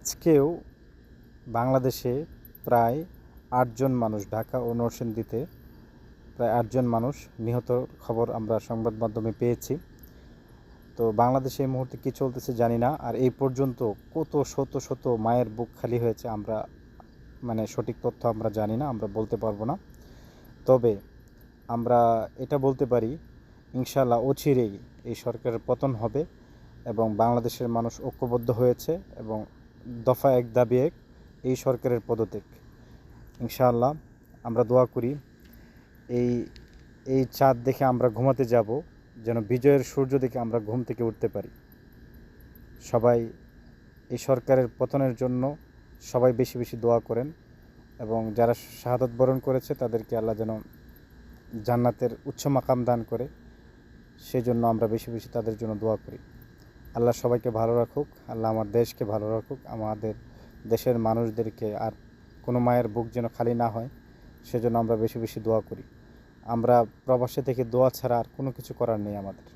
আজকেও বাংলাদেশে প্রায় ৮ জন মানুষ, ঢাকা ও নরসিংদীতে প্রায় ৮ জন মানুষ নিহতর খবর আমরা সংবাদ মাধ্যমে পেয়েছি। তো বাংলাদেশে এই মুহূর্তে কী চলতেছে জানি না। আর এই পর্যন্ত কত শত শত মায়ের বুক খালি হয়েছে আমরা সঠিক তথ্য আমরা জানি না, আমরা বলতে পারবো না। তবে আমরা এটা বলতে পারি, ইনশাআল্লাহ অচিরেই এই সরকারের পতন হবে এবং বাংলাদেশের মানুষ ঐক্যবদ্ধ হয়েছে এবং দফা এক দাবি এক, এই সরকারের পদত্যাগ। ইনশাআল্লাহ আমরা দোয়া করি এই চাঁদ দেখে আমরা ঘুমাতে যাব, যেন বিজয়ের সূর্য দেখে আমরা ঘুম থেকে উঠতে পারি। সবাই এই সরকারের পতনের জন্য সবাই বেশি বেশি দোয়া করেন এবং যারা শাহাদাত বরণ করেছে তাদেরকে আল্লাহ যেন জান্নাতের উচ্চ মাকাম দান করে, সেজন্য আমরা বেশি বেশি তাদের জন্য দোয়া করি। আল্লাহ সবাইকে ভালো রাখুক, আল্লাহ আমার দেশকে ভালো রাখুক, আমাদের দেশের মানুষদেরকে আর কোনো মায়ের বুক যেন খালি না হয়, সেজন্য আমরা বেশি বেশি দোয়া করি। আমরা প্রবাসে থেকে দোয়া ছাড়া আর কোনো কিছু করার নেই আমাদের।